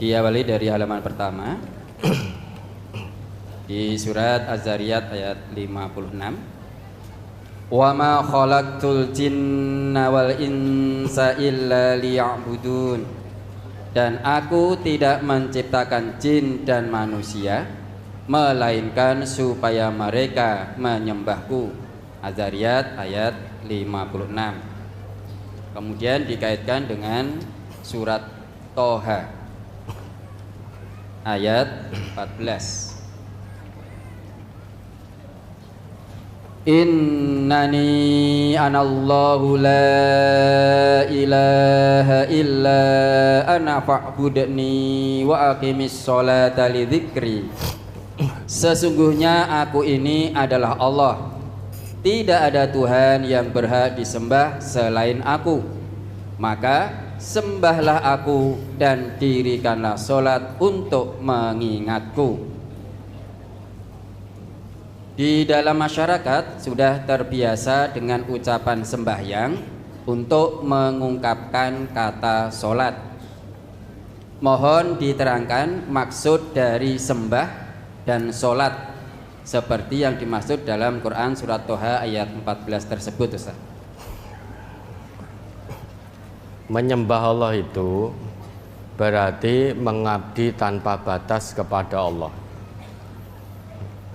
Diawali dari halaman pertama di surat Az-Zariyat ayat 56. Wa ma khalaqtul jinna wal insa illa liya'budun. Dan aku tidak menciptakan jin dan manusia melainkan supaya mereka menyembahku. Az-Zariyat ayat 56. Kemudian dikaitkan dengan surat Toha ayat 14. Innani anallahu la ilaha illa ana fa'budni wa aqimis sholata li dzikri. Sesungguhnya aku ini adalah Allah, tidak ada Tuhan yang berhak disembah selain aku, maka sembahlah aku dan dirikanlah sholat untuk mengingatku. Di dalam masyarakat sudah terbiasa dengan ucapan sembahyang untuk mengungkapkan kata sholat. Mohon diterangkan maksud dari sembah dan sholat seperti yang dimaksud dalam Quran surat Toha ayat 14 tersebut, Ustaz. Menyembah Allah itu berarti mengabdi tanpa batas kepada Allah.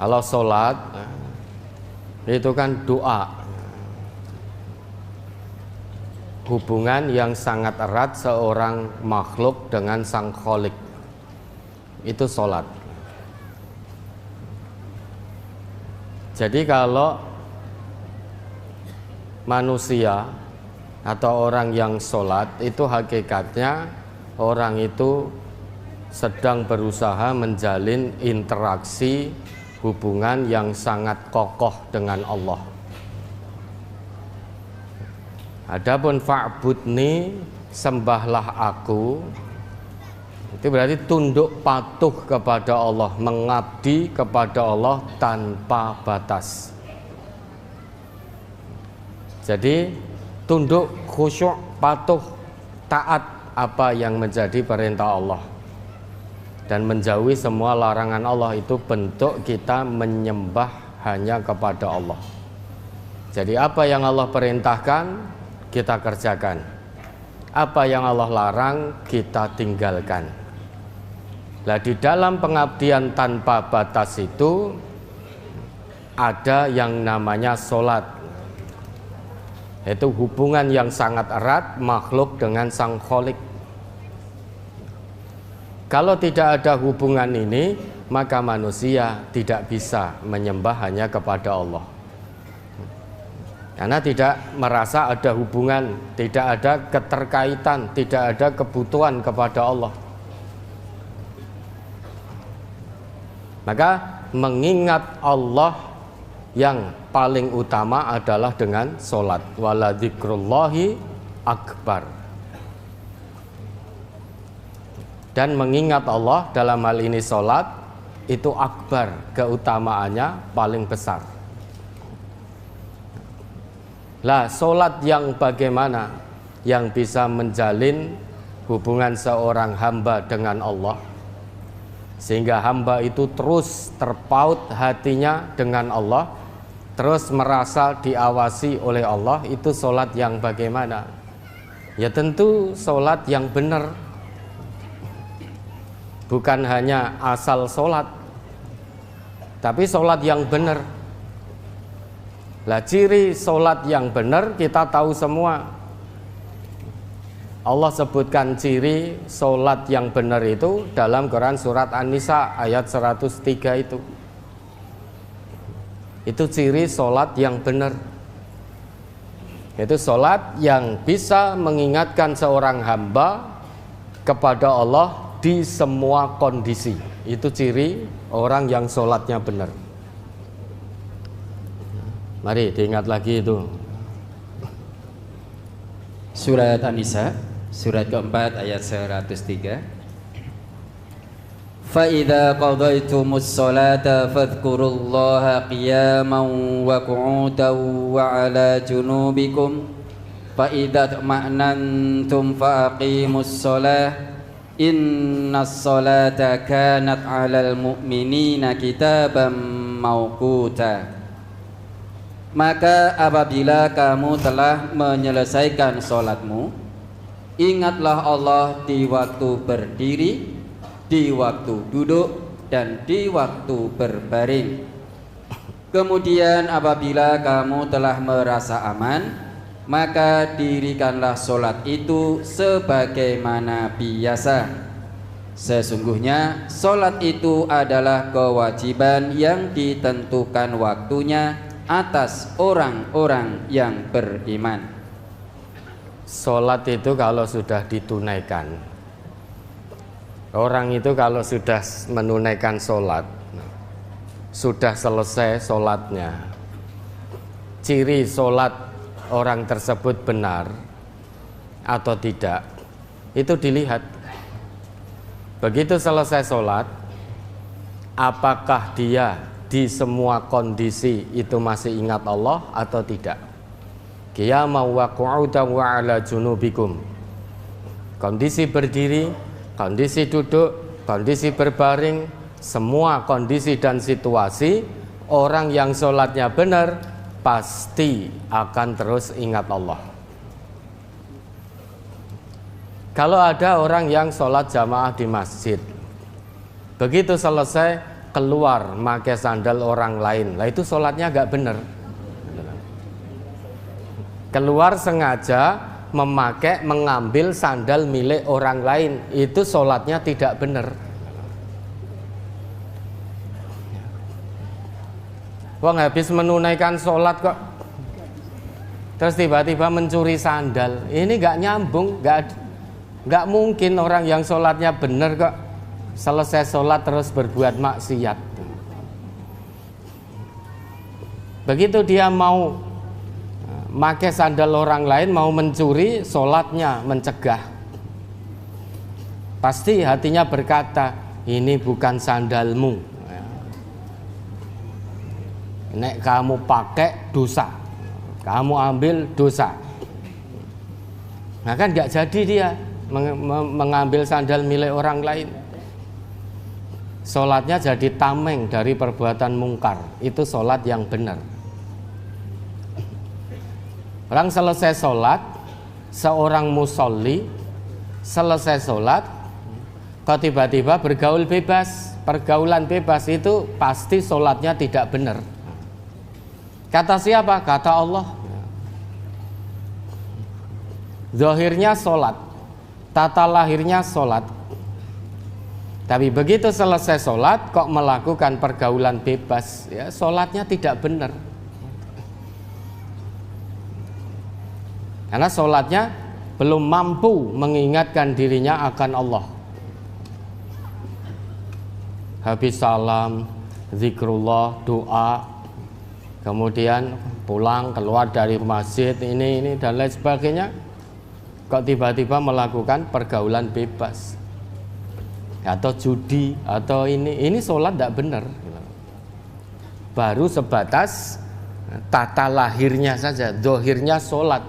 Kalau sholat itu kan doa, hubungan yang sangat erat seorang makhluk dengan sang Khalik, itu sholat. Jadi kalau manusia atau orang yang sholat itu hakikatnya orang itu sedang berusaha menjalin interaksi hubungan yang sangat kokoh dengan Allah. Adapun fa'budni, sembahlah aku, itu berarti tunduk patuh kepada Allah, mengabdi kepada Allah tanpa batas. Jadi tunduk, khusyuk, patuh, taat apa yang menjadi perintah Allah dan menjauhi semua larangan Allah, itu bentuk kita menyembah hanya kepada Allah. Jadi apa yang Allah perintahkan kita kerjakan, apa yang Allah larang kita tinggalkan. Nah, di dalam pengabdian tanpa batas itu ada yang namanya sholat, yaitu hubungan yang sangat erat makhluk dengan sang Khalik. Kalau tidak ada hubungan ini, maka manusia tidak bisa menyembah hanya kepada Allah. Karena tidak merasa ada hubungan, tidak ada keterkaitan, tidak ada kebutuhan kepada Allah. Maka mengingat Allah yang paling utama adalah dengan sholat. Wala dzikrullahi akbar. Dan mengingat Allah dalam hal ini sholat itu akbar, keutamaannya paling besar. Lah, sholat yang bagaimana yang bisa menjalin hubungan seorang hamba dengan Allah sehingga hamba itu terus terpaut hatinya dengan Allah, terus merasa diawasi oleh Allah, itu sholat yang bagaimana? Ya tentu sholat yang benar. Bukan hanya asal sholat, tapi sholat yang benar. Lah, ciri sholat yang benar kita tahu semua. Allah sebutkan ciri sholat yang benar itu dalam Quran surat An-Nisa ayat 103 itu. Itu ciri sholat yang benar. Itu sholat yang bisa mengingatkan seorang hamba kepada Allah di semua kondisi. Itu ciri orang yang sholatnya benar. Mari diingat lagi itu. Surat An-Nisa, surat keempat ayat 103. فَإِذَا قَضَيْتُمُ الصَّلَاةَ فَاذْكُرُوا اللَّهَ قِيَامًا وَقُعُودًا وَعَلَى جُنُوبِكُمْ فَإِذَا اطْمَأْنَنْتُمْ فَأَقِيمُوا الصَّلَاةَ Innas salata kanat 'alal mu'minina kitaban mauquta. Maka apabila kamu telah menyelesaikan sholatmu, ingatlah Allah di waktu berdiri, di waktu duduk, dan di waktu berbaring. Kemudian apabila kamu telah merasa aman, maka dirikanlah sholat itu sebagaimana biasa. Sesungguhnya sholat itu adalah kewajiban yang ditentukan waktunya atas orang-orang yang beriman. Sholat itu kalau sudah ditunaikan, orang itu kalau sudah menunaikan sholat, sudah selesai sholatnya, ciri sholat orang tersebut benar atau tidak itu dilihat. Begitu selesai sholat, apakah dia di semua kondisi itu masih ingat Allah atau tidak? Qiyaman wa qu'udan wa 'ala junubikum. Kondisi berdiri, kondisi duduk, kondisi berbaring, semua kondisi dan situasi orang yang sholatnya benar pasti akan terus ingat Allah. Kalau ada orang yang sholat jamaah di masjid, begitu selesai keluar pakai sandal orang lain, lah itu sholatnya gak benar. Keluar sengaja mengambil sandal milik orang lain, itu sholatnya tidak benar. Wong habis menunaikan sholat kok terus tiba-tiba mencuri sandal, ini gak nyambung, gak mungkin orang yang sholatnya benar kok selesai sholat terus berbuat maksiat. Begitu dia mau pakai sandal orang lain, mau mencuri, sholatnya mencegah, pasti hatinya berkata, ini bukan sandalmu, nek kamu pakai dosa, kamu ambil dosa. Nah kan gak jadi dia mengambil sandal milik orang lain. Sholatnya jadi tameng dari perbuatan mungkar. Itu sholat yang benar. Orang selesai sholat, seorang musolli selesai sholat, kok tiba-tiba bergaul bebas. Pergaulan bebas itu pasti sholatnya tidak benar. Kata siapa? Kata Allah. Zahirnya sholat, tata lahirnya sholat, tapi begitu selesai sholat kok melakukan pergaulan bebas, ya sholatnya tidak benar. Karena sholatnya belum mampu mengingatkan dirinya akan Allah. Habis salam, zikrullah, doa, kemudian pulang keluar dari masjid ini dan lain sebagainya, kok tiba-tiba melakukan pergaulan bebas atau judi atau ini sholat tidak benar. Baru sebatas tata lahirnya saja, zahirnya sholat,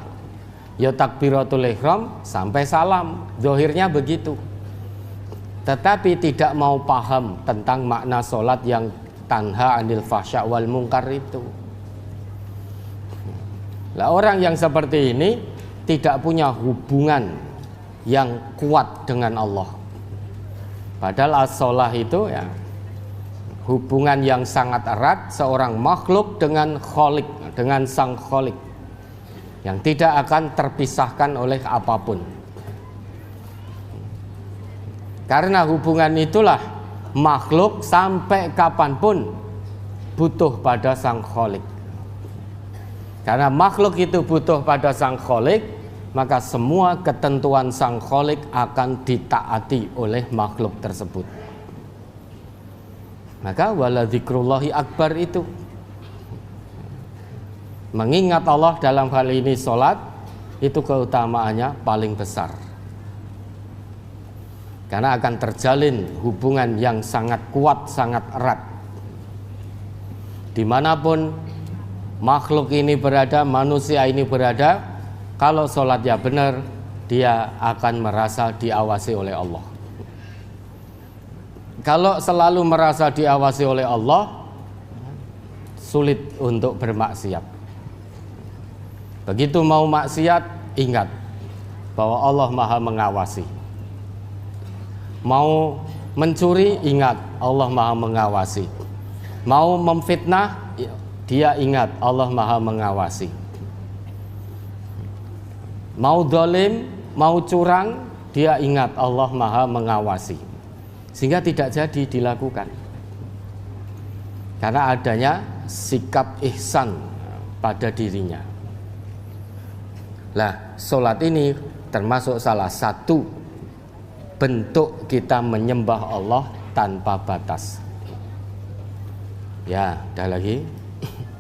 ya takbiratul ihram sampai salam, zahirnya begitu, tetapi tidak mau paham tentang makna sholat yang tanha anil fahsya wal munkar itu. Lah orang yang seperti ini tidak punya hubungan yang kuat dengan Allah. Padahal as-sholah itu ya hubungan yang sangat erat seorang makhluk dengan kholik, dengan sang kholik, yang tidak akan terpisahkan oleh apapun. Karena hubungan itulah makhluk sampai kapanpun butuh pada sang kholik. Karena makhluk itu butuh pada sang kholik, maka semua ketentuan sang kholik akan ditaati oleh makhluk tersebut. Maka wala dzikrullahi akbar itu, mengingat Allah dalam hal ini sholat, itu keutamaannya paling besar. Karena akan terjalin hubungan yang sangat kuat, sangat erat. Dimanapun makhluk ini berada, manusia ini berada, kalau sholatnya benar, dia akan merasa diawasi oleh Allah. Kalau selalu merasa diawasi oleh Allah, sulit untuk bermaksiat. Begitu mau maksiat, ingat bahwa Allah Maha mengawasi. Mau mencuri, ingat Allah Maha mengawasi. Mau memfitnah, dia ingat Allah Maha mengawasi. Mau zalim, mau curang, dia ingat Allah Maha mengawasi. Sehingga tidak jadi dilakukan. Karena adanya sikap ihsan pada dirinya. Lah, sholat ini termasuk salah satu bentuk kita menyembah Allah tanpa batas. Ya, ada lagi.